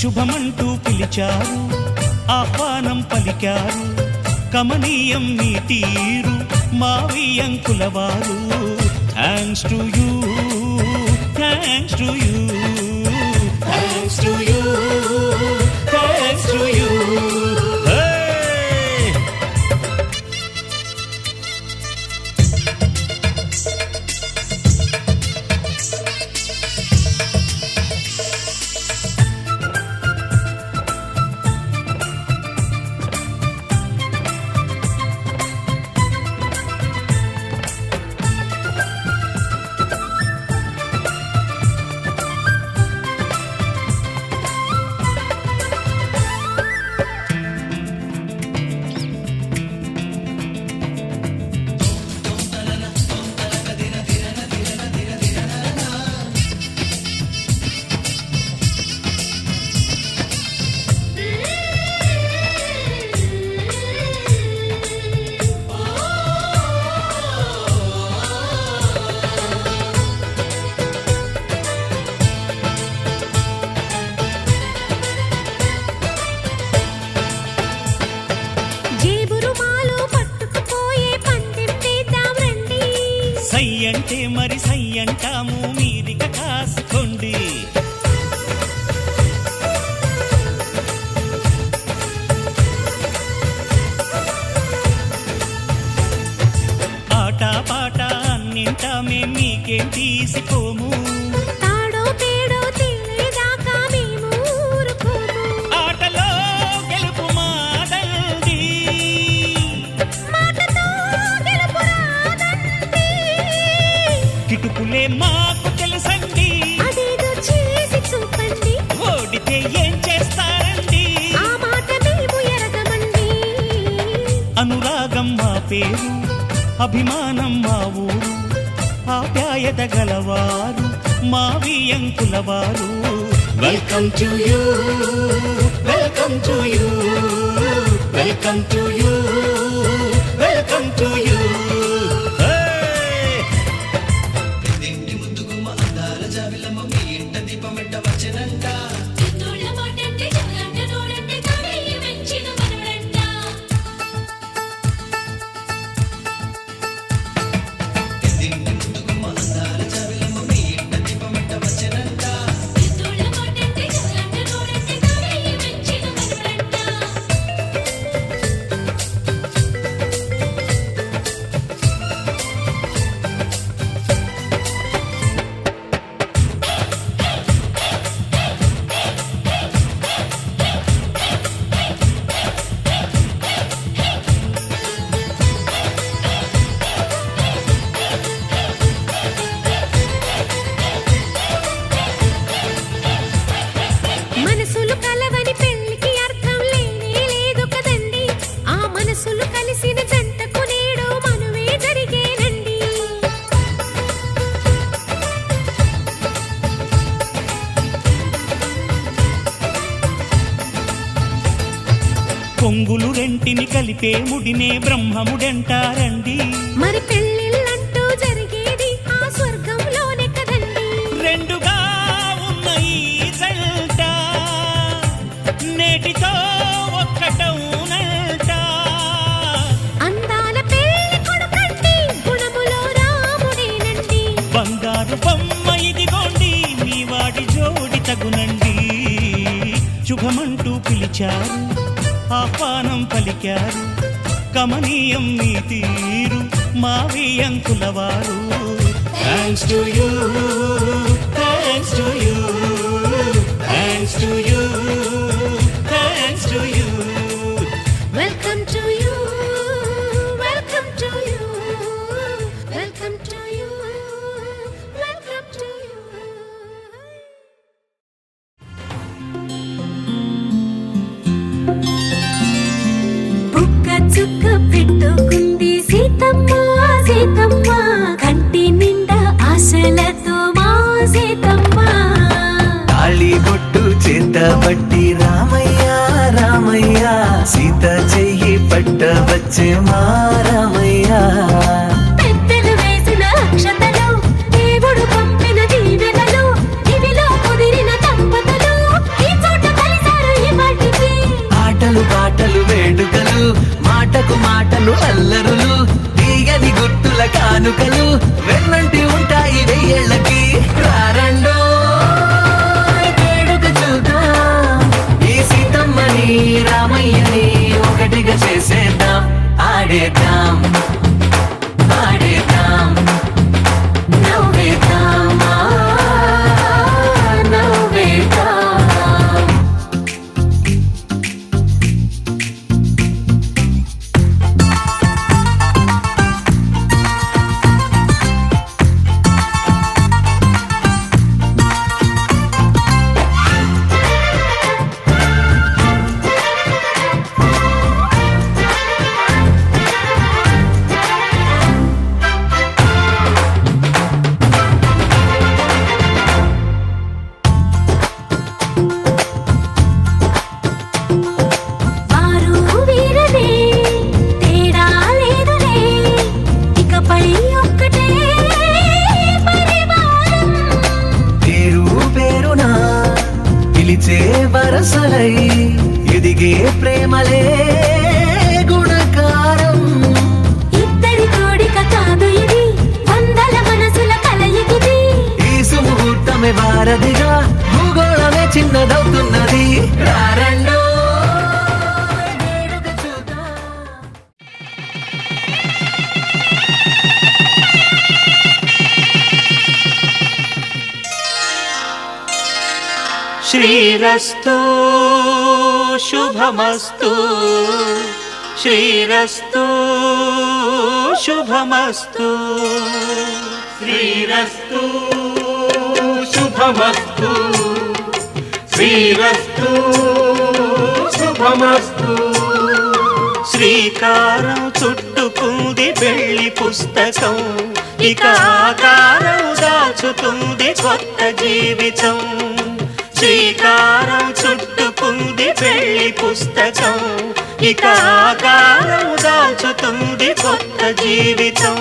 శుభమంటూ పిలిచారు, ఆహ్వానం పలికారు, కమనీయం నీ తీరు మా వియంకులవారు. Thanks to you, thanks to you, thanks to you, thanks to you. సై అంటే మరి సై అంటాము, మీరిక కాసుకోండి. ఆట పాట అన్నింటా మేం మీకేం తీసిపోము. ఆటలో గెలుపు మాదండి, కిటుకులే మాకు తెలుసండి. ఓడితే ఏం చేస్తారండి, అనురాగం మా పేరు, అభిమానం మా ఊరు, ఆప్యాయత గలవారు మా వియంకులవారు. Welcome to you, welcome to you, welcome to you, welcome to you. పొంగులు రెంటిని కలిపే ముడినే బ్రహ్మముడంటారండి. మరి పెళ్ళిళ్ళంటూ జరిగేది ఆ స్వర్గంలోనే కదండి. రెండుగా ఉన్న ఈ జంట నేటితో ఒక్కటవునంట. అందాల పెళ్లి కొడుకండి, గుణములో రాముడేనండి. బంగారు బొమ్మ ఇదిగోండి, మీ వాడి జోడి తగునండి. శుభమంటూ పిలిచారు, ఆహ్వానం పలికారు, కమనీయం నీ తీరు మా వియంకులవారు. Thanks to you, thanks to you, thanks to you, thanks to you. Welcome to you, welcome to you, welcome to you, welcome to you. చుక్క పెట్టుకుంది సీతమ్మ, సీతమ్మ కంటి నిండా ఆశలతో మా సీతమ్మ. తాళి బొట్టు చేతబట్టి రామయ్య, రామయ్య సీత చెయ్యి పట్ట వచ్చే మా రామయ్య. పెద్దలు వేసిన అక్షతలు, దేవుడు పంపిన దీవెనలు, ఇవిలో కుదిరిన దంపతులు ఈ చోట కలిసి కన్ను అల్లరులు తీయని గుర్తుల కానుకలు వెన్నంటి ఉంటాయి వెయ్యేళ్ళకి రారండో వేడుక చూద్దాం ఈ సీతమ్మని రామయ్యని ఒకటిగా చేసేద్దాం ఆడేద్దాం పాడేద్దాం నవ్వేద్దాం నవ్వేద్దాం వరసలై ఎదిగే ప్రేమలే గుణకారం ఇద్దరి కోడిక కాదు ఇది వందల మనసుల కలయికిది ఈ సుముహూర్తమే వారధిగా భూగోళమే చిన్నదవుతున్నది రారండో వేడుక చూద్దాం శ్రీరస్తు శుభమస్తు శ్రీరస్తు శుభమస్తు శ్రీరస్తు శుభమస్తు శ్రీరస్తు శుభమస్తు శ్రీకారం చుట్టుకుంది పెళ్లి పుస్తకం ఇక ఆకారం దాచుతుంది కొత్త జీవితం శ్రీకారం చుట్టుకుంది పెళ్లి పుస్తకం ఇక ఆకారం దాచుతుంది కొత్త జీవితం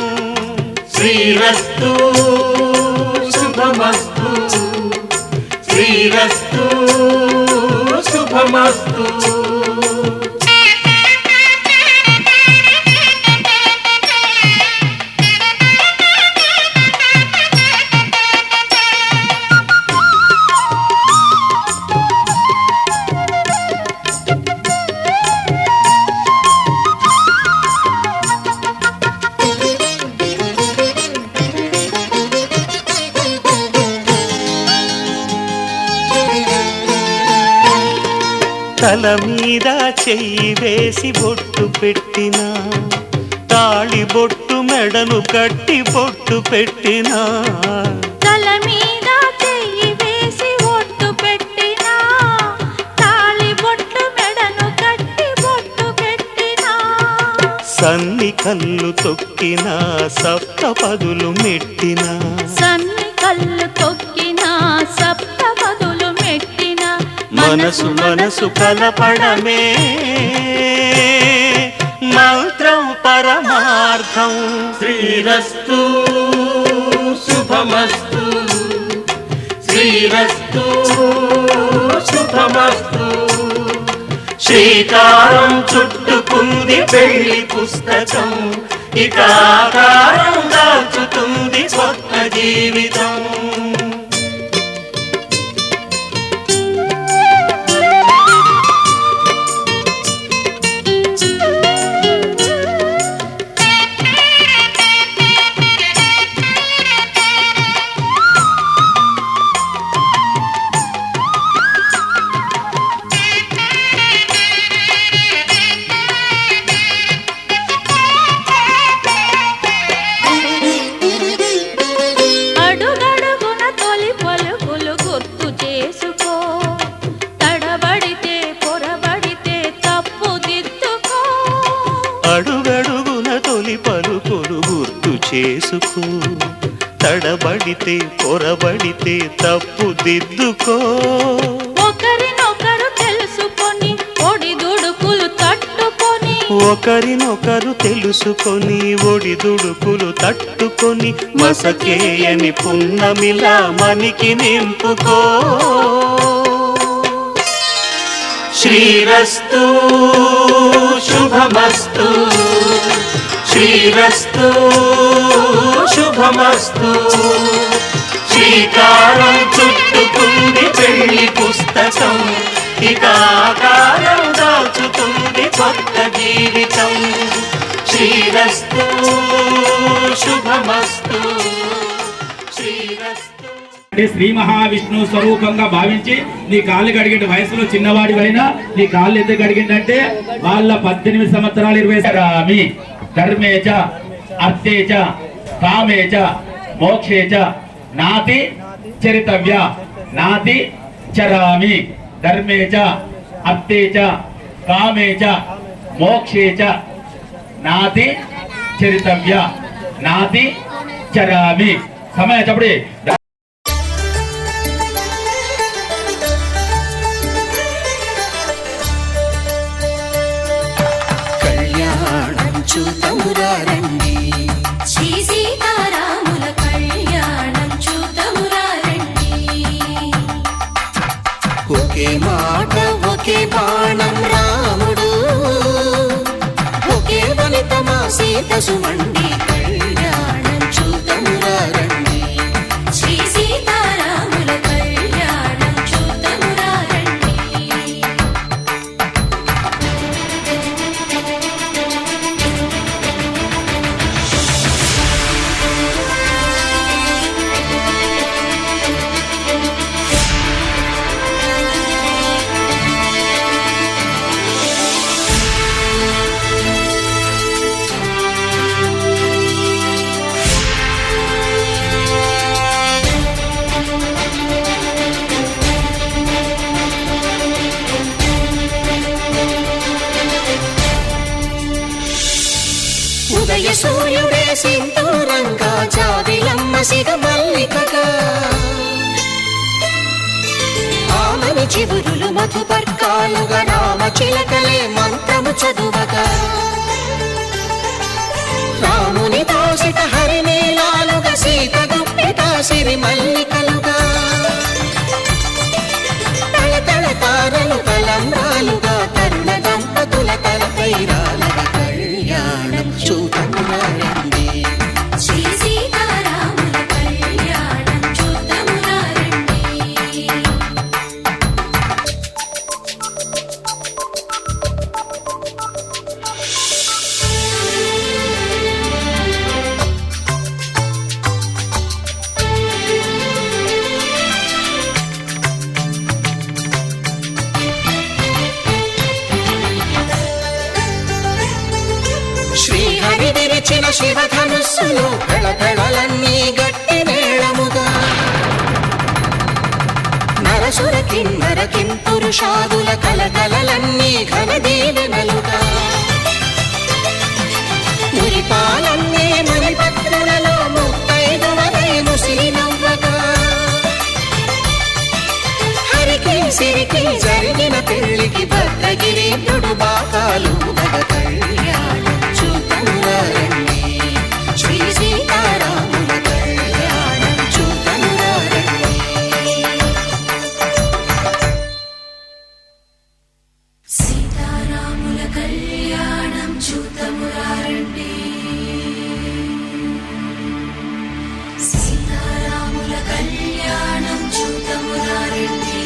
శ్రీరస్తు శుభమస్తు శ్రీరస్తు శుభమస్తు తల మీద చెయ్యి వేసి బొట్టు పెట్టినా తాళి బొట్టు మెడను కట్టి బొట్టు పెట్టినా తల మీద చెయ్యి వేసి బొట్టు పెట్టినా తాళి బొట్టు మెడను కట్టి బొట్టు పెట్టినా సన్ని కళ్ళు తొక్కినా సప్త పదులు మెట్టినా సన్ని కళ్ళు తొక్కినా సప్త పదులు మెట్టినా మనసు మనసు కలపడమే మంత్రం పరమార్థం శ్రీరస్తు శుభమస్తు శ్రీరస్తు శుభమస్తు శ్రీకారం చుట్టుకుంది పెళ్లి పుస్తకం ఇక ఆకారం దాచుతుంది కొత్త జీవితం అడుగడుగున తొలి పలుకులు గుర్తు చేసుకో తడబడితే పొరబడితే తప్పు దిద్దుకో ఒకరినొకరు తెలుసుకొని ఒడిదుడుకులు తట్టుకొని ఒకరినొకరు తెలుసుకొని ఒడిదుడుకులు తట్టుకొని మసకేయని పున్నమిలా మనికి నింపుకో శ్రీరస్తు శుభమస్తు శ్రీరస్తు శుభమస్తు శ్రీకారం చుట్టుకుంది పెళ్లి పుస్తకం ఇక ఆకారం దాచుతుంది కొత్త జీవితం శ్రీరస్తు శుభమస్తు శ్రీరస్తు. శ్రీ మహావిష్ణు స్వరూపంగా భావించి నీ కాళ్ళు కడిగిండు. వయసులో చిన్నవాడివైనా నీ కాళ్ళు ఎందుకు కడిగిందంటే వాళ్ళ 18 సంవత్సరాలు 20 రామి ధర్మేచ అర్థేచ కామేచ మోక్షేచ నాతి చరితవ్య నాతి చరామి ధర్మేచ అర్థేచ కామేచ మోక్షేచ నాతి చరితవ్య నాతి చరామి. సమయ చెప్పడి. చూతమురారండి శ్రీ సీతారాముల కళ్యాణం చూతమురారండి ఒకే మాట ఒకే బాణం రాముడు ఒకే వనిత మా సీత సుమండి కళ్యాణం చూతమురారండి శ్రీ సీతారాముల కళ్యాణం చూతమురారండి. ఉదయ సూర్యుడే సింధూరంగా జాబిలమ్మ సిగ మల్లికగా ఆమని చివురులు మధుపర్కాలుగా రామ చిలకలే మంత్రము చదువగా రాముని దోసిట హరినీలాలుగా సీత గుప్పిట సిరి మల్లికలుగా తళతళ తారలు తలంబ్రాలుగా తరుణ దంపతుల తలపైరాలుగా కళ్యాణం చూతమురారండి శ్రీ సీతారాముల కళ్యాణం చూతమురారండి. శ్రీహరి విరిచిన శివధనుస్సులు కళకళలన్నీ గట్టి మేళముగా నరసుర కిన్నర కింపురుషాదుల కలకలలన్నీ ఘన దీవెనలుగా మురిపాలన్నీ మణిపత్రులలో ముత్తైదువలై ముసిరి నవ్వగా హరికి సిరికి జరిగిన పెళ్లికి భద్రగిరీంద్రుడు బాకాలు కళ్యాణం చూతమురారండి శ్రీ సీతారాముల కళ్యాణం చూతమురారండి. సీతారాముల కళ్యాణం చూతమురారండి సీతారాముల కళ్యాణం చూతమురారండి.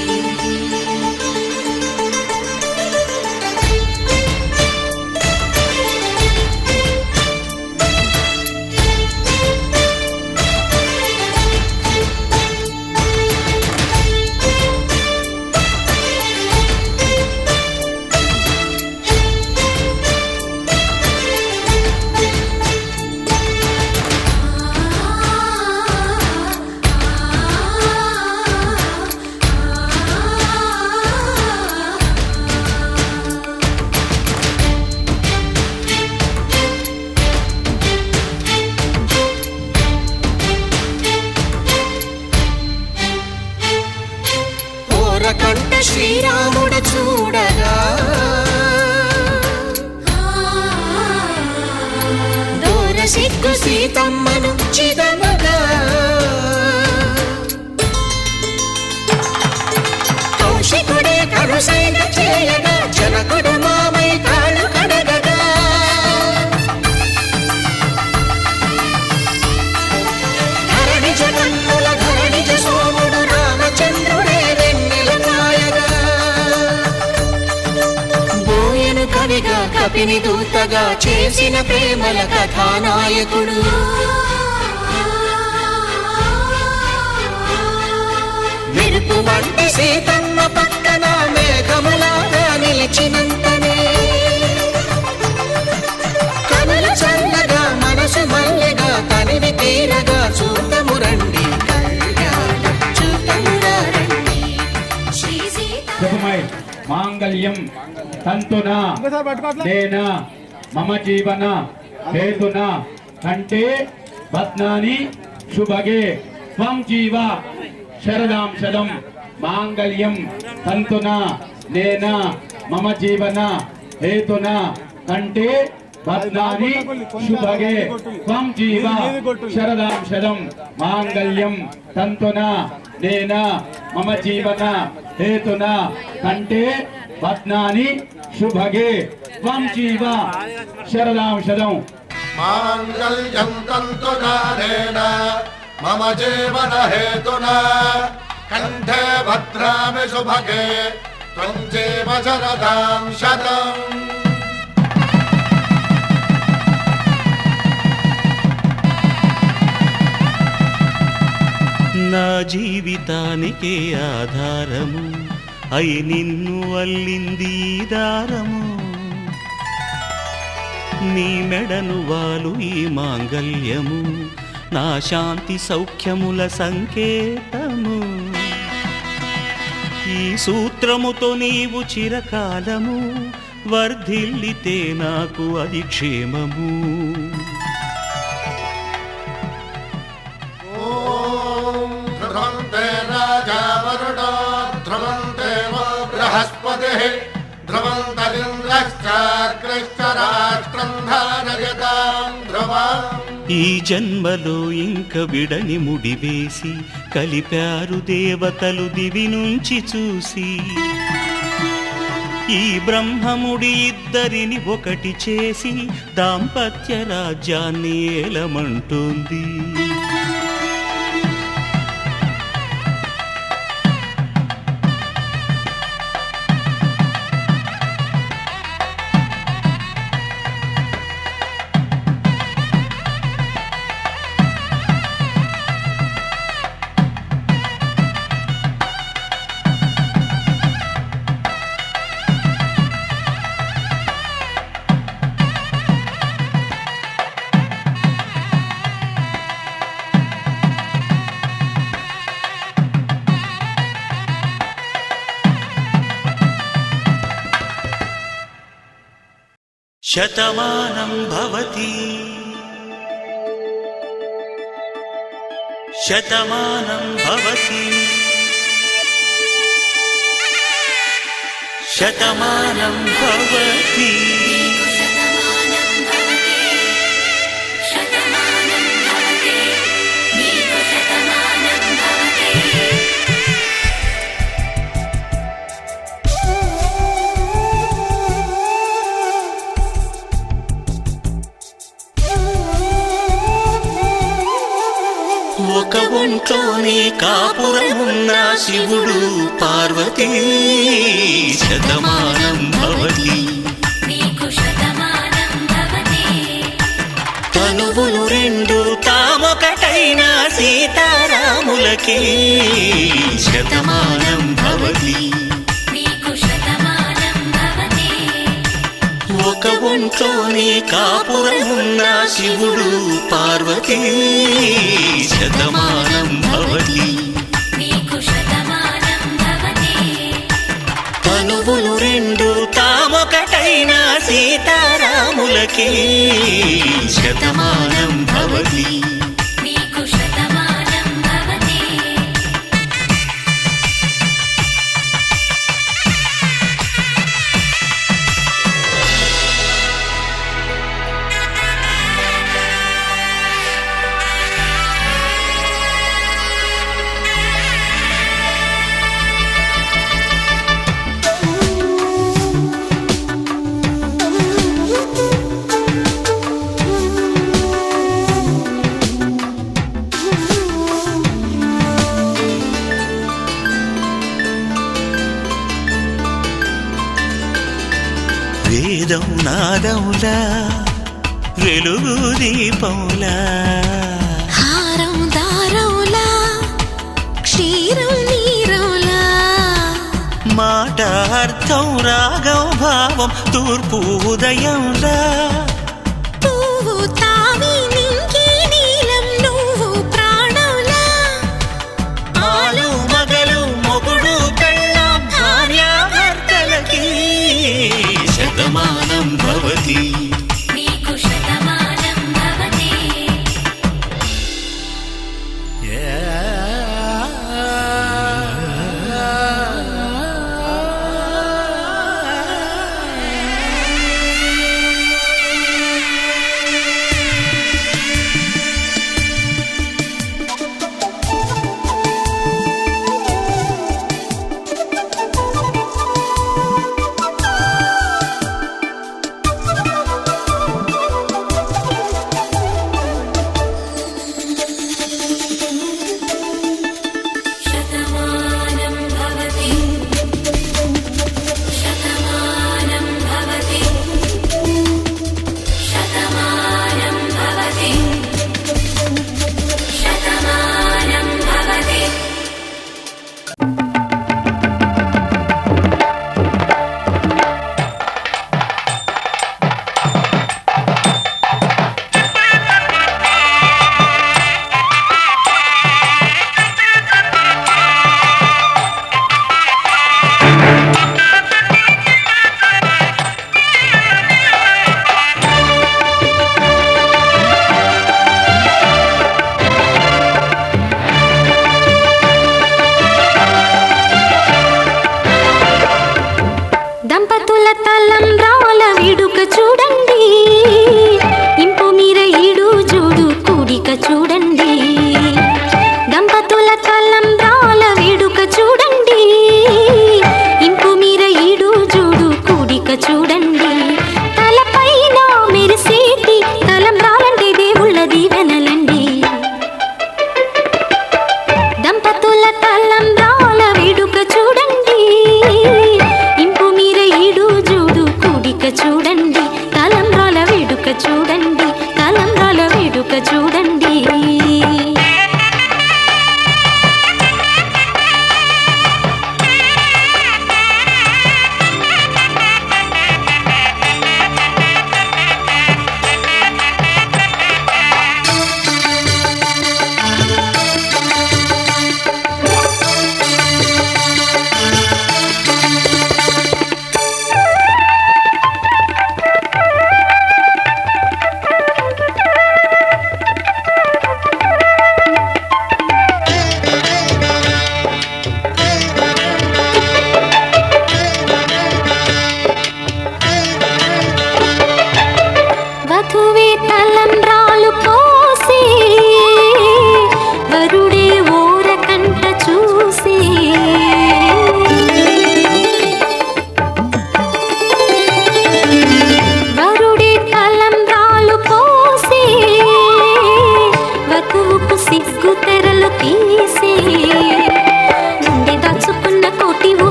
కంట శ్రీరాముడు చూడగా దూర సిగ్గు సీతమ్మను చిదమగా కౌశికుడే కరుసైన చేయగా కపిని దూతగా చేసిన ప్రేమల కథానాయకుడు. మెరుపు వంటి సీతమ్మ పక్కన మేఘములాగా నిలిచినంతనే కనులు చల్లగా మనసు మల్లెగా కనివి తీరగా చూతము రండి కళ్యాణం చూతమురా రండి శ్రీ సీత. శుభమై మాంగళ్యం తంతునా నేనా మమ జీవన హేతునా కంటే బధ్నాని శుభగే త్వం జీవ శరదాం శదం. మాంగళ్యం తంతునా నేనా మమ జీవన హేతునా కంటే బధ్నాని శుభగే త్వం జీవ శరదాం శదం. మాంగళ్యం తంతునా నేనా మమ జీవన హేతునా కంటే బధ్నాని శుభగే త్వం జీవ శరదాం శదం. మాంగళ్యం తంతునానేన మమ జీవన హేతునా కంఠే భద్రామి శుభగే త్వం జీవ శరదాం శతం. నా జీవితానికే ఆధారము అయి నిన్ను అల్లింది దారము. నీ మెడను వాలు ఈ మాంగళ్యము నా శాంతి సౌఖ్యముల సంకేతము. ఈ సూత్రముతో నీవు చిరకాలము వర్ధిల్లితే నాకు అది క్షేమము. ధ్రువంతే రాజా వరుణో ధ్రువంతే బృహస్పతిః ధ్రువంతరింద్రశ్చాగ్రశ్చ రాష్ట్రం ధారయతాం ధ్రువం. ఈ జన్మలో ఇంక విడని ముడివేసి కలిపారు దేవతలు దివి నుంచి చూసి. ఈ బ్రహ్మముడి ఇద్దరిని ఒకటి చేసి దాంపత్య రాజ్యాన్ని ఏలమంటుంది. శతమానం భవతి శతమానం భవతి శతమానం భవతి. ఒక ఒంట్లోనే కాపురమున్న శివుడు పార్వతీ శతమానం భవతి. తనువులు రెండు తామొకటైన సీతారాములకే శతమానం భవతి. ఒక ఒంట్లోనే కాపురమున్న శివుడు పార్వతీ శతమానం భవతి. తనువులు రెండు తామొకటైన సీతారాములకే శతమానం భవతి. వేదం నాదములా వెలుగు దీపములా హారం దారములా క్షీరం నీరములా మాట అర్థం రాగం భావం తూర్పు ఉదయంలా పువ్వు తావి నింగి నీలం నువ్వు ప్రాణంలా ఆలు మగలు మొగుడు పెళ్ళాం భార్యాభర్తలకి శతమానం భవతి నీకు శతమానం భవతి శతమానం భవతి శతమానం భవతి శతమానం భవతి శతమానం భవతి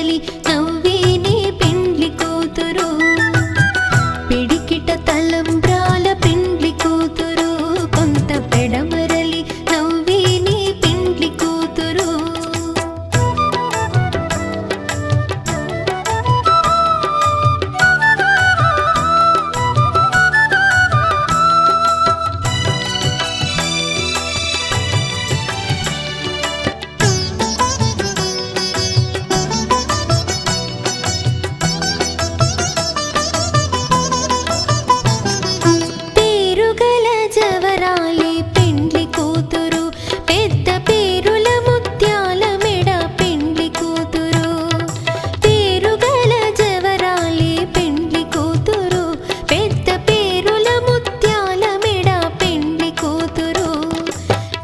మరలి నవ్వే నీ పెండ్లి కూతురు పిడికిట తలంబ్రాల పెండ్లి కూతురు కొంత పెడమరలి నవ్వే నీ పెండ్లి కూతురు పేరుగల జవరాలి పెండ్లి కూతురు పెద్ద పేరుల ముత్యాల మెడ పెండ్లి కూతురు పేరుగల జవరాలి పెండ్లి కూతురు పెద్ద పేరుల ముత్యాల మెడ పెండ్లి కూతురు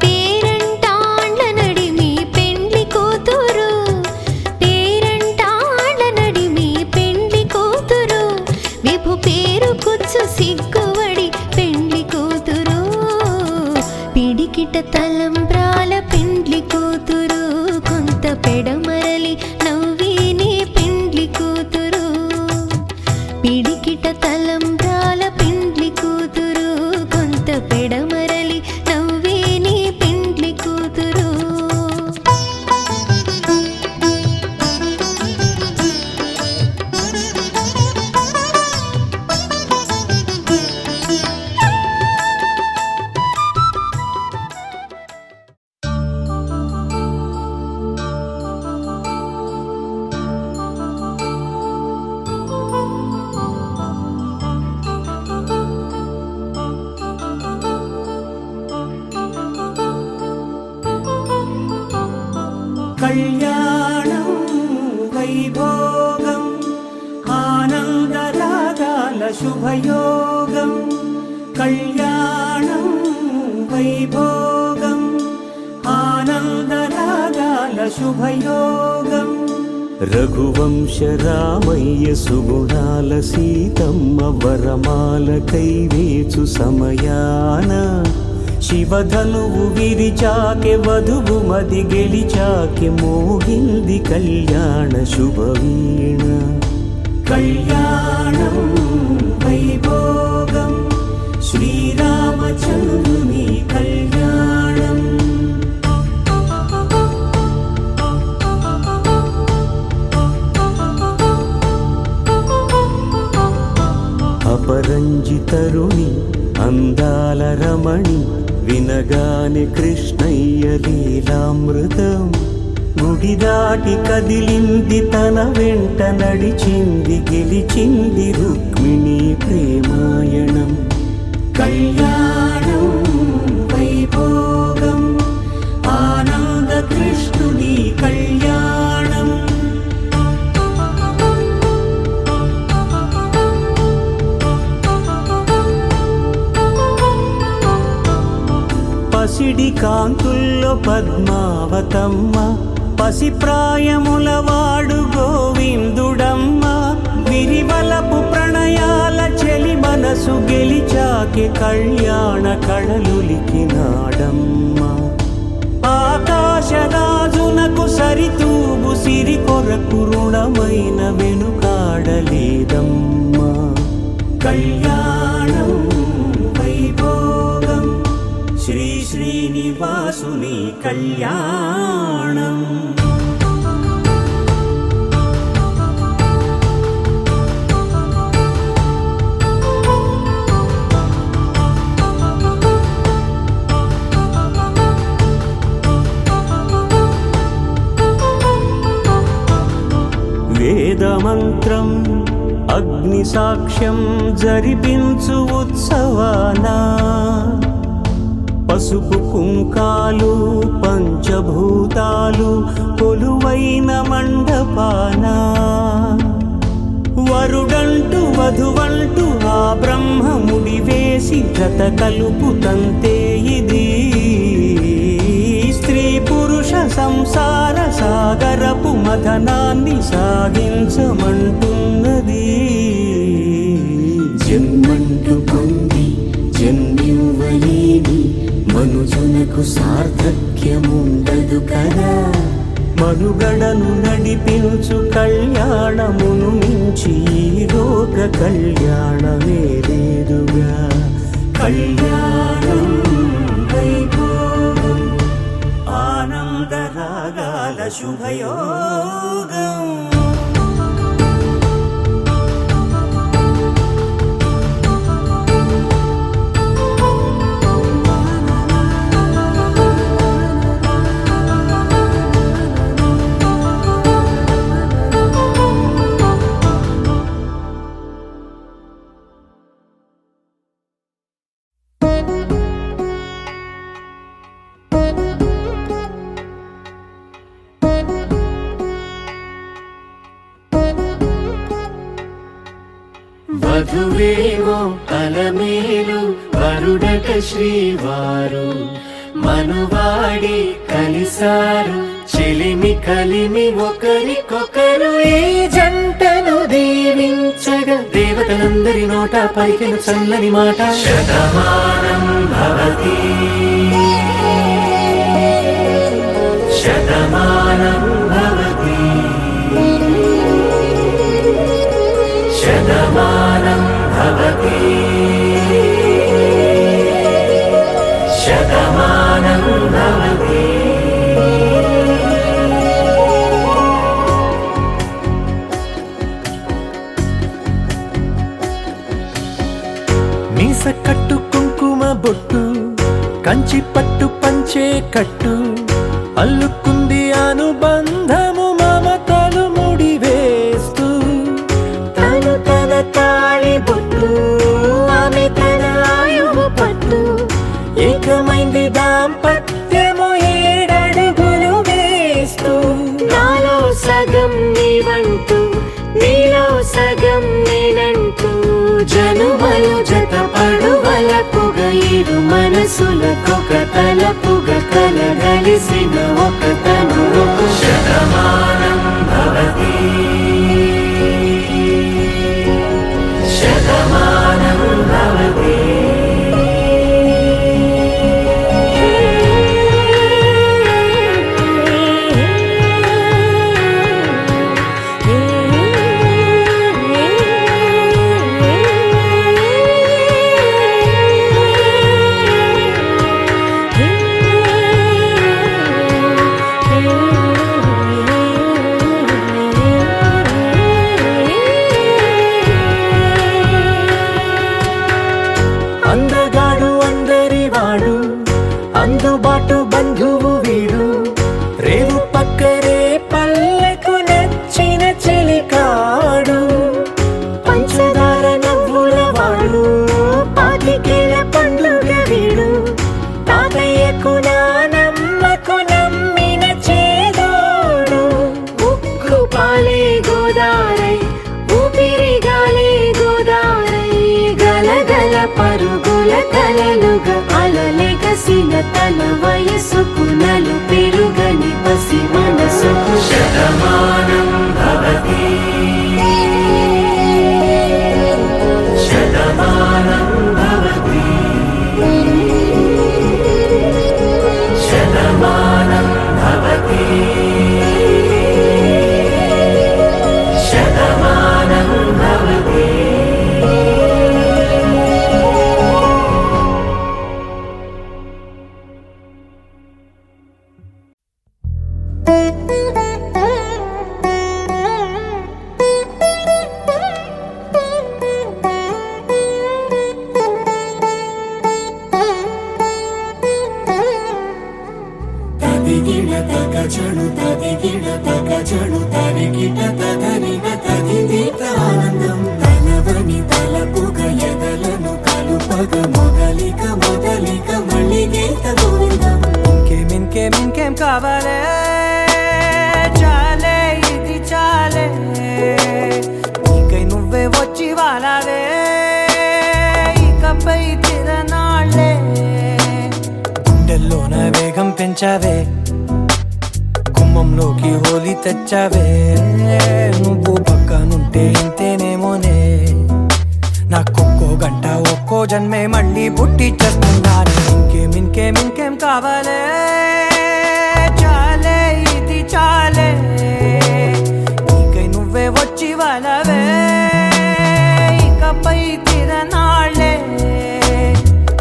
పేరంటాండ్ల నడిమి పెండ్లి కూతురు పేరంటాండ్ల నడిమి పెండ్లి కూతురు విభు పేరు కుచ్చు సిగ్గువడి పెండ్లి కూతురు పిడికిట తలంబ్రాల పెండ్లి కూతురు కొంత పెడమరలి నవ్వే నీ పెండ్లి కూతురు పిడికిట తలంబ్రాల పెండ్లి కూతురు కొంత పెడమరలి నవ్వే నీ పెండ్లి కూతురు కళ్యాణం వైభోగం ఆనందరాగాల శుభయోగం కళ్యాణం వైభోగం ఆనందరాగాల శుభయోగం రఘువంశ రామయ్య సుగుణాల సీతమ్మ వరమాల కైవేచు సమయాన శివధనువు విరిచాకె వధువు మది గెలిచాకె మోగింది కళ్యాణ శుభవీణ కళ్యాణం వైభోగం శ్రీరామచంద్రుని కళ్యాణం అపరంజి తరుణి అందాల రమణి వినగాని కృష్ణయ్య లీలామృతం గుడి దాటి కదిలింది తన వెంట నడిచింది గెలిచింది రుక్మిణి ప్రేమాయణం కళ్యాణం వైభోగం ఆనంద కృష్ణుని కళ్యాణం పసిడి కాంతుల్లో పద్మావతమ్మ పసిప్రాయముల వాడు గోవిందుడమ్మ విరివలపు ప్రణయాల చెలి మనసు గెలిచాకె కళ్యాణ కళలులికినాడమ్మ ఆకాశరాజునకు సరితూగు సిరి కొరకు రుణమైన వెనుకాడలేదమ్మ కళ్యాణం వైభోగం శ్రీ శ్రీనివాసుని కళ్యాణం వేదమంత్రం అగ్ని సాక్ష్యం జరిపించు ఉత్సవానా పసుపు కుంకాలు పంచభూతాలు కొలువైన మండపాన వరుడంటూ వధువంటూ ఆ బ్రహ్మముడి వేసి జత కలుపుతంతే ఇది స్త్రీ పురుష సంసార సాగరపు మథనాన్ని సాగించమంటున్నది జన్మంటూ పొంది జన్మివ్వలేని మనుజునకు సార్థక్యముండదు కదా మనుగడను నడిపించు కళ్యాణమును మించి ఈ లోక కళ్యాణమే లేదుగా. కళ్యాణం వైభోగం ఆనందరాగాల శుభయోగం. వధువేమో అలమేలు వరుడట శ్రీవారు మనువాడి కలిసారు చెలిమి కలిమి ఒకరికొకరు ఈ జంటను దీవించగా దేవతలందరి నోట పలికిన చల్లని మాట శతమానం భవతి శతమానం భవతి శతమానం భవతి శతమానం భవతి. మీస కట్టు కుంకుమ బొట్టు కంచి పట్టు పంచే కట్టు అల్లుకుంది అనుబంధము మమతలు ముడివేస్తూ తను తన తాళి బొట్టు ఆమె తన ఆయువు పట్టు ఏకమైంది దాంపత్యము 7 అడుగులు వేస్తూ నాలో సగం నీవంటూ నీలో సగం నేనంటూ జనుమలు జత పడువలపుగ ఇరు మనసులకొక తలపుగ కలగలిసిన ఒక తను శతమానం భవతి శతమానం భవతి. అందగాడు అందరివాడు అందుబాటు బంధువు వీడు రేవు పక్కరే పల్లెకు నచ్చిన చెలికాడు పంచదార నవ్వుల వాడు పాతికేల పండుగ వీడు తాతయ్యకు నానమ్మకు నమ్మిన చేదోడు ఉక్కు పాలే గోదారై ఊపిరి గాలే గోదారై గలగల పరుగుల కలలుగా అలలెగసిన తన వయసుకు నలు పెరుగని పసి మనసుకు శతమానం భవతి శతమానం భవతి శతమానం భవతి శతమానం భవతి. తదిగిడ తగజడు తదిగిడ తగజడు తరిగిట తదరిన తదిదీత ఆనందం తలవని తలపుగ ఎదలను కలుపగ మొదలిక మొదలిక మళ్ళీ గీత గోవిందం. ఇంకేం కావాలే చాలే ఇది చాలే నీకై నువ్వే వచ్చి వాలావే ఇకపై తిరనాళ్ళే గుండెల్లోన వేగం పెంచావే గుమ్మంలోకి హోలీ తెచ్చావే నువ్వు పక్కనుంటే ఇంతేనేమోనే నాకొక్కో గంట ఒక్కో జన్మే మళ్ళీ పుట్టి చేస్తున్నాను. ఇంకేం కావాలే చాలే ఇది చాలే వలవే ఇకపై తిరనాళ్ళే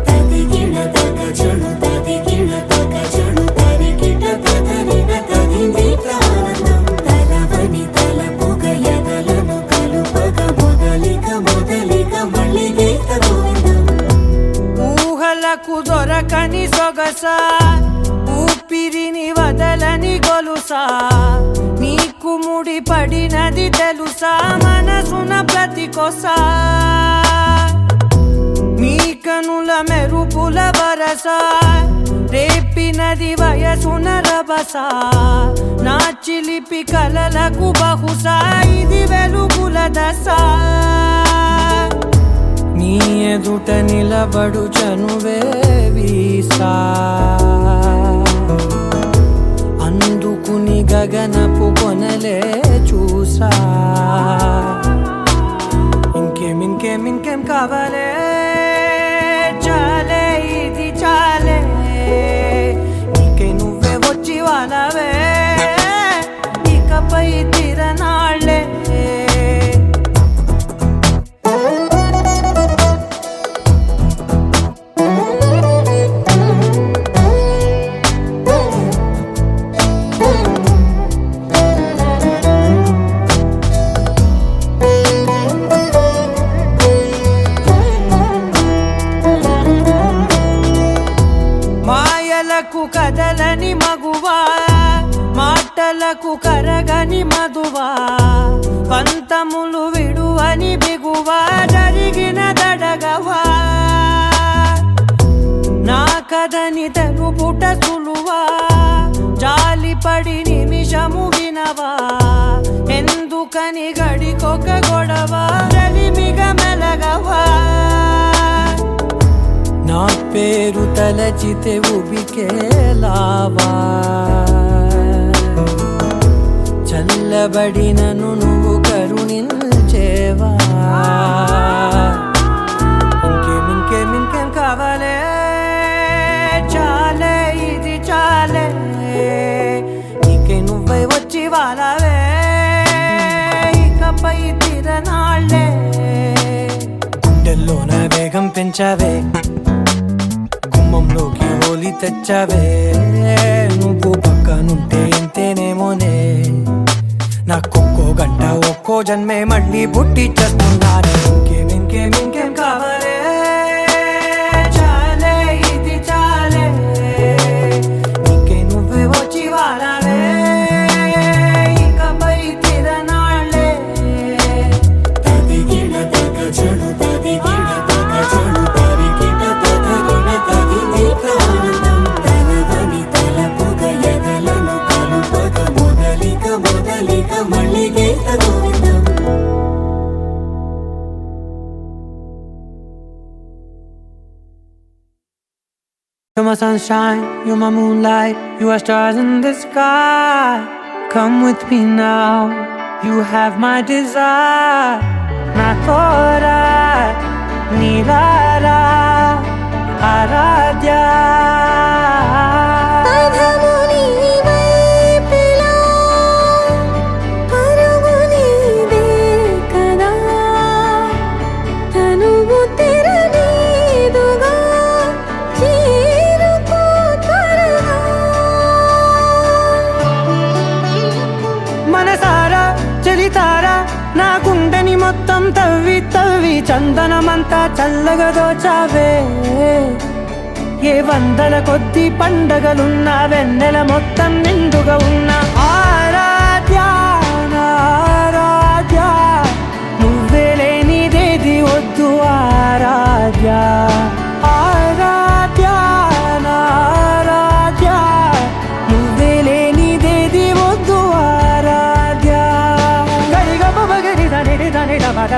తదిగిణ తగజడు తదిగిణ తగజడు తరిగిట తదరిన తదిందిట ఆనందం తలవని తలపుగ ఎదలను కలుపగ మొదలిక మళ్ళీ గీత గోవిందం ఊహలకు దొరకని సొగస ఊపిరిని వదలని గొలుసా నీకు ముడి పడినది తెలుసా మనసున ప్రతి కొసా నీ కనుల మెరుపుల వరస రేపినది వయసున రభస నా చిలిపి కలలకు బహుశా ఇది వెలుగుల దశ నీ ఎదుట నిలబడు చనువే వీసా అందుకుని గగనపు కొనలే చూసా ఇంకేం కావాలే చాలే ఇది చాలే నీకే నువ్వే వచ్చి వాళ్ళవే ఇకపై తిరనాళ్ళే కదలని మగువా మాటలకు కరగని మధువా పంతములు విడువని బిగువా జరిగిన దడగవా నా కదని తెలుపుట సులువా జాలిపడి నిమిషము వినవా ఎందుకని గడికొక గొడవ రలిమిగ మెలగవా నా పేరు తలచితే ఉబికేలావా చల్లబడినను నువ్వు కరుణించేవా ఇంకేం కావాలే చాలే ఇది చాలే నీకే నువ్వే వచ్చి వాళ్ళవే ఇకపై తిరనాళ్ళే గుండెల్లోన వేగం పెంచావే గుమ్మంలోకి హోలీ తెచ్చావే నువ్వు పక్కనుంటే ఇంతేనేమోనే నాకొక్కో గంట ఒక్కో జన్మే మళ్ళీ పుట్టి చేస్తున్నానే ఇంకేం కావాలే చాలే ఇది చాలే నీకే నువ్వే వచ్చి వాళ్ళవే ఇకపై తిరనాళ్ళే తదిగిణ తగజడు తదిగిణ తగజడు తరిగిట తదరిన తదిందిట ఆనందం తలవని తలపుగ ఎదలను కలుపగ మొదలిక మళ్ళీ గీత గోవిందం You're my sunshine, you're my moonlight, you are stars in the sky. Come with me now, you have my desire. Na tora, nilara, aradhya. నా గుండెని మొత్తం తవ్వి చందనమంతా చల్లగా దోచావే ఏ వందల కొద్ది పండగలున్న వెన్నెల మొత్తం నిండుగా ఉన్న ఆరాధ్య నువ్వే లేనిదేది వద్దు ఆరాధ్య నువ్వే లేనిదేది వద్దు ఆరాధ్య గరి గమ గరి దని దని దని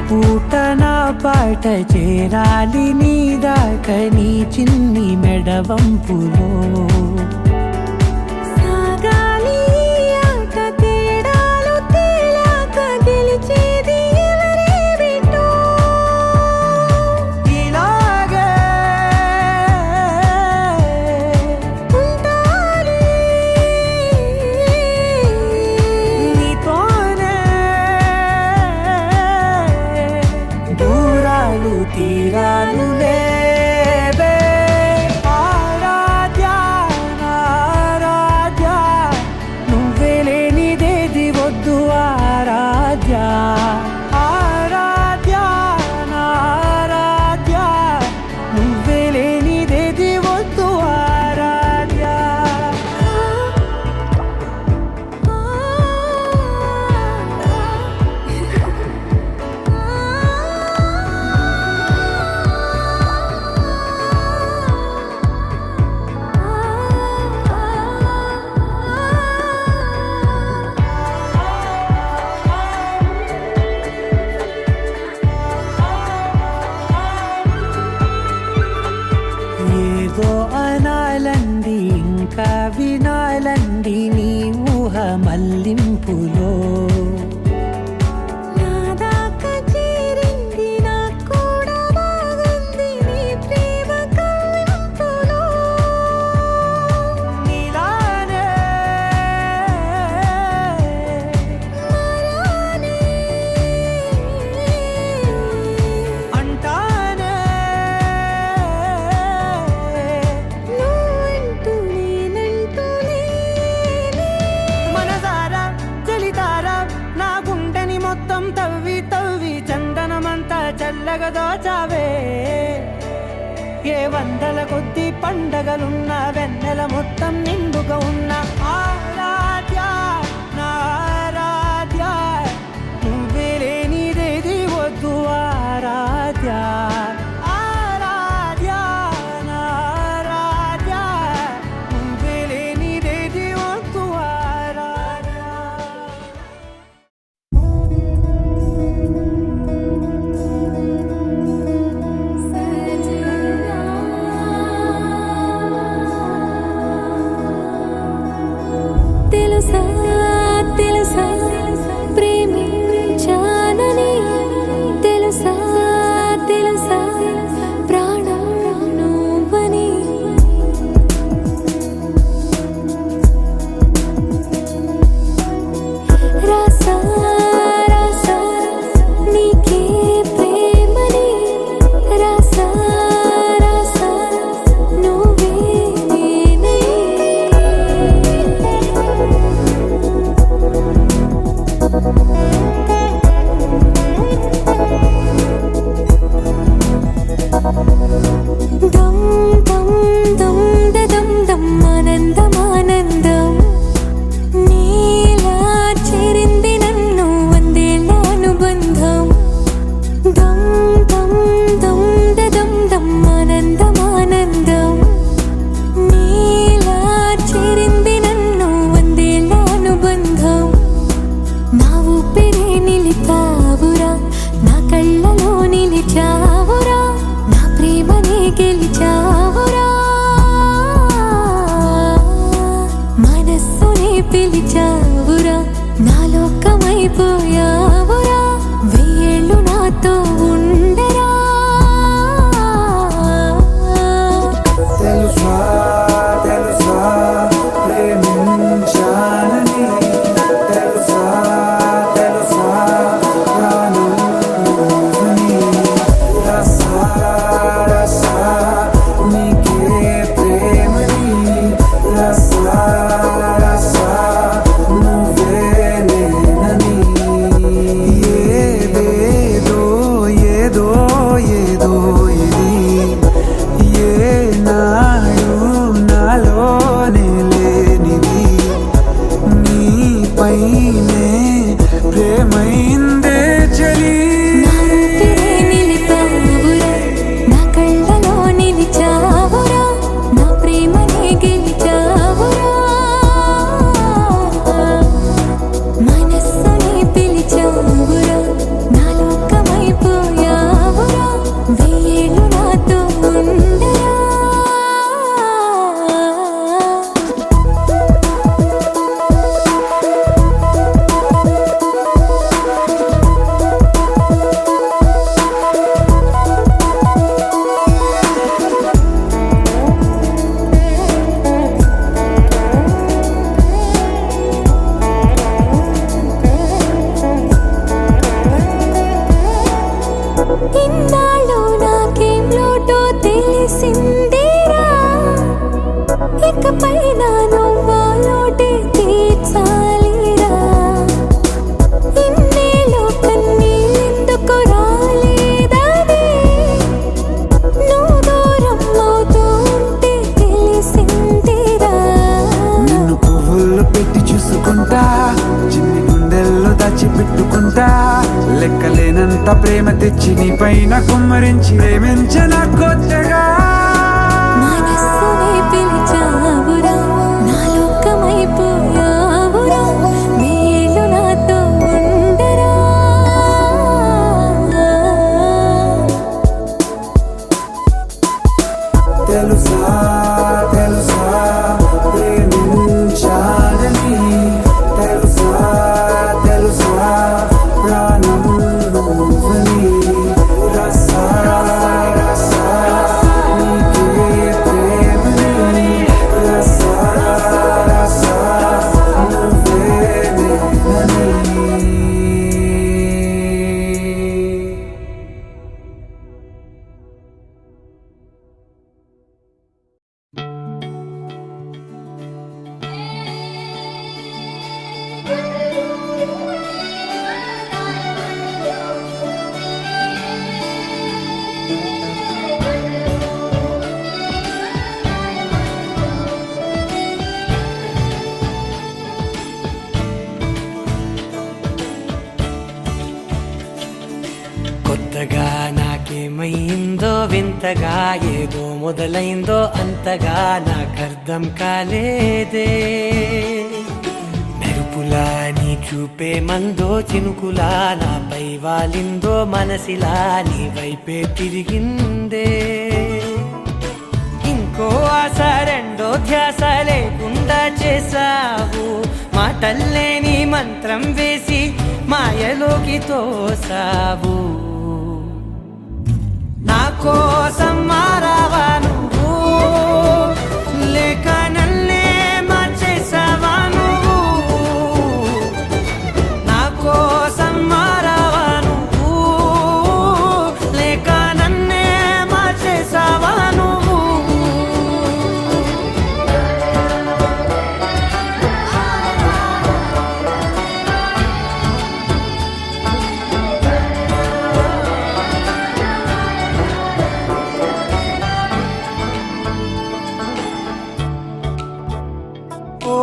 పూట నా పాట చేరాలి నీ దాకా నీ చిన్ని మెడవంపులో సాగాలి ఈ ఆట తేడాలు తేలాక గెలిచేది ఎవరే బిడ్డో ఇలాగే ఉంటాలి నీతోనే దూరాలు తీరాలు లేవే ఆరాధ్య ఆరాధ్య నువ్వే లేనిదేది వద్దు ఆరాధ్య ఆరాధ్య ఆరాధ్య నువ్వే లేనిదేది వద్దు ఆరాధ్య ఏదో అనాలంది ఇంకా వినాలంది నీ ఊహ మల్లింపులో నా దాకా చేరింది నాకు కూడా బాగుంది నీ ప్రేమ కవ్వింపులో నీలానే మరానే అంటానే నువ్వంటూ నేనంటూ లేనే మనసారా చలితారా నా గుండెని మొత్తం తవ్వి తవ్వి చందనమంతా చల్లగా దోచావే ఏ వందల కొద్ది పండగలున్న వెన్నెల మొత్తం నిండుగా ఉన్న ఆరాధ్య నా ఆరాధ్య నువ్వే లేనిదేది వద్దు ఆరాధ్య ఆరాధ్య నా ఆరాధ్య నువ్వే లేనిదేది వద్దు ఆరాధ్య సజనా ఇన్నాళ్ళు నాకేం లోటో తెలిసిందిరా, ఇకపై నా నువ్వా లోటే తీర్చాలిరా. ఇన్నేళ్ళు కన్నీళ్ళెందుకు రాలేదని నువ్వు దూరం అవుతూ ఉంటే తెలిసిందిరా. నిన్ను పువ్వుల్లో పెట్టి చూసుకుంటా, చిన్ని గుండెల్లో దాచిపెట్టుకుంటా, లెక్కలేనంత ప్రేమ తెచ్చి నీ పైన కుమ్మరించి ప్రేమించిన కొత్తగా. మనస్సునే పిలిచావురా, నా లోకమైపోయావురా, మేలు నాతో ఉండరా. తెలుసా తెలుసా ప్రేమించాలని, తెలుసా తెలుసా ప్రాణం నువ్వని, రసా రసా నీకే ప్రేమని, రసా రసా నువ్వే నేనని. కొత్తగా నాకేమైందో వింతగా, ఏదో మొదలైందో అంతగా నాకర్థం కాలేదే. మెరుపులా నీ చూపే మందో, చినుకులా నాపై వాలిందో, మనసిలా నీ వైపే తిరిగిందే. ఇంకో ఆశ రెండో ధ్యాస లేకుండా చేసావు, మాటల్లే నీ మంత్రం వేసి మాయలోకి తోసావు. నా కోసం మారావా నువ్వు, లేక నన్నే మార్చేసావా నువ్వు. నా కోసం మారావా నువ్వు, లేక నన్నే మార్చేసావా నువ్వు. ఓ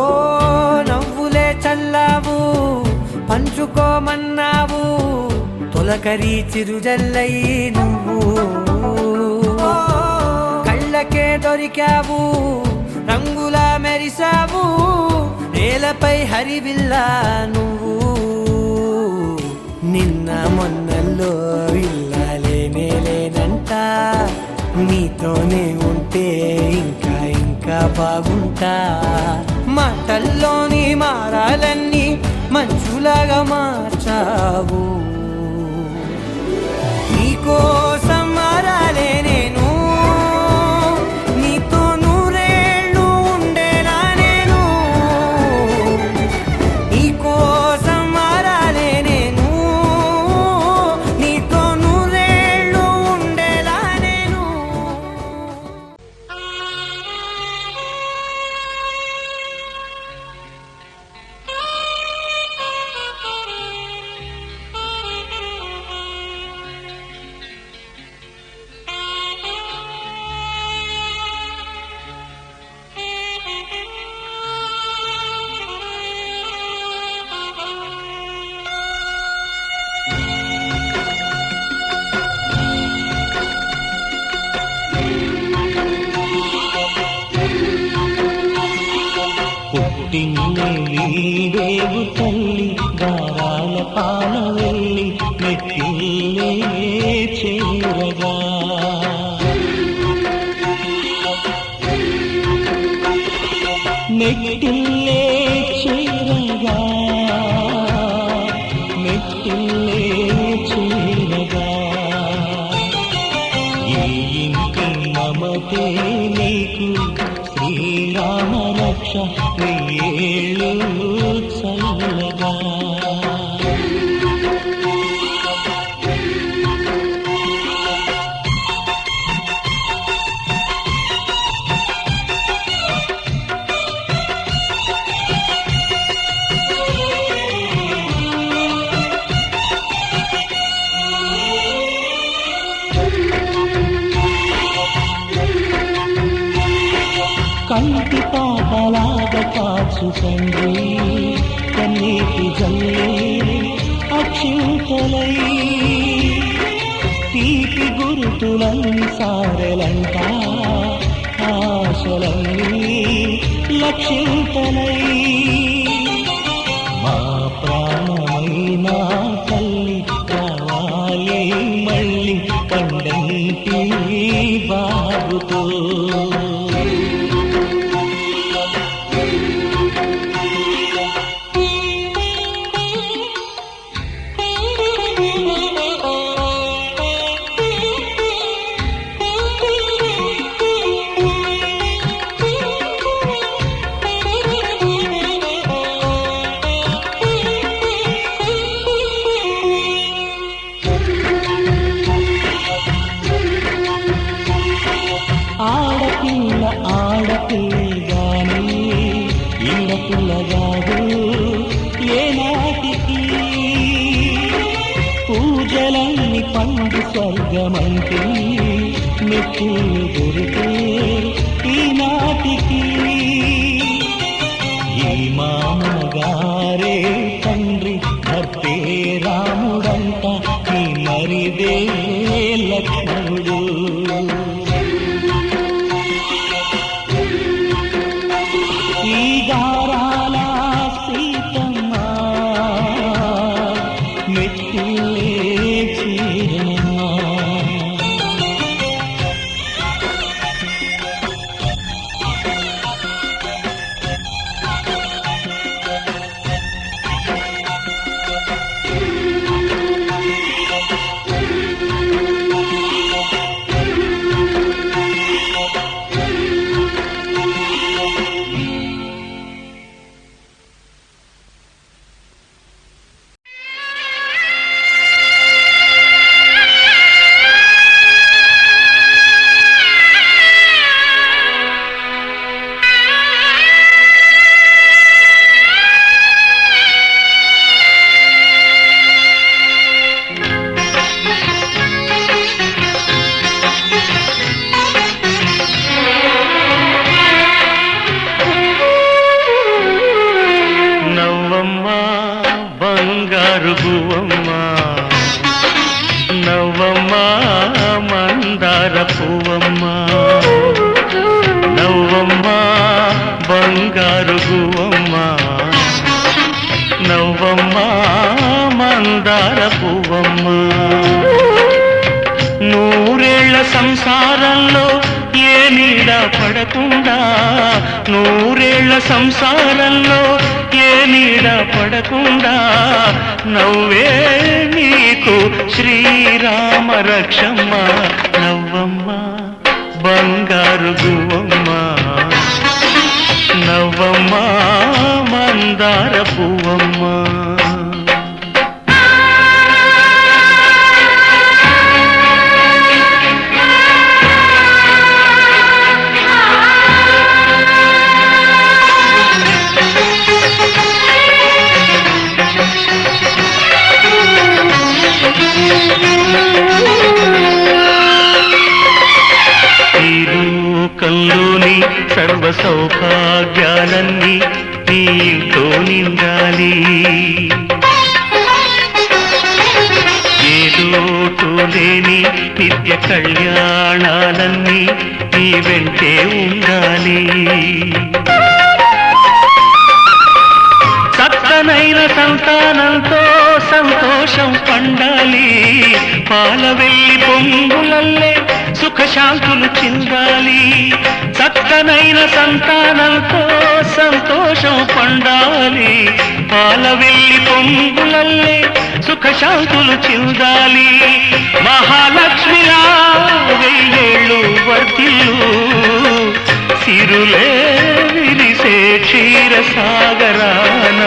నవ్వులే చల్లావు, పంచుకోమన్నావు, తొలకరి చిరుజల్లై నువ్వు. కళ్ళకే దొరికావు, రంగులా మెరిసావు, నేలపై హరివిల్లా నువ్వు. నిన్న మొన్నల్లో ఇల్లాలేనే లేనంట, నీతోనే ఉంటే ఇంకా ఇంకా బాగుంటా. మాటల్లోని మారాలన్నీ మంచులాగా మార్చావు. నీకోసం మారాలే నేను, నీతో నూరేళ్ళు ఉండేలా నేను. నీకోసం మారాలే నేను, నీతో నూరేళ్ళు ఉండేలా నేను. పుట్టిందేవు తల్లి, గారాల పాల వెళ్ళి మెట్టిల్లే చేరగా. మెట్టిల్లే చేరగా, మెట్టిల్లే చేరగా. ఈ ఇంటి మమతే నీకు శ్రీరామ రక్ష వెయ్యేళ్ళు చల్లగా. కంటి పాపలాగా కాచుకండి కన్నీటి జల్లే అక్షింతలై తీపి గురుతులన్నీ సారెలంట ఆశలన్నీ లక్షింతలై మా ప్రాణమైన తల్లి కావాలి మళ్ళీ పండంటి బాబుతో ఆడపిల్ల ఆడపిల్లగాని ఈడపిల్లగాదు ఏనాటికి పూజలన్నీ పండు స్వర్గమంటే మెట్టులు దొరికే ఈనాటికి ఈ మామగారే తండ్రి భర్తే రాముడంట ఈ మరిదే లక్ష్మణుడు ఈ గారాల సీతమ్మ మెట్టిలే చీరమ్మ బంగారు గువ్వమ్మ నవ్వమ్మ మందార పువ్వమ్మ నవ్వమ్మ బంగారు గువ్వమ్మ నవ్వమ్మ మందార పువ్వమ్మ నూరేళ్ల సంసారంలో ఏ నీడ పడకుండా నూరేళ్ల సంసారంలో ఏ నీడ పడకుండా నవ్వే నీకు శ్రీరామ రక్షమ్మ నవ్వమ్మ బంగారు గువ్వమ్మ నవ్వమ్మ మందార పువ్వమ్మ లోకంలోని సర్వ సౌభాగ్యాలన్నీ నీతో నిండాలి ఏ లోటు లేని నిత్య కళ్యాణాలన్నీ నీ వెంటే ఉండాలి చక్కనైన సంతానంతో సంతోషం పండాలి పాలవెల్లి పొంగులల్లే సుఖశాంతులు చిందాలి చక్కనైన సంతానంతో సంతోషం పండాలి పాలవెల్లి పొంగులల్లే సుఖశాంతులు చిందాలి మహాలక్ష్మిలా వెయ్యేళ్ళు వర్ధిల్లు సిరులే విరిసే క్షీరసాగరాన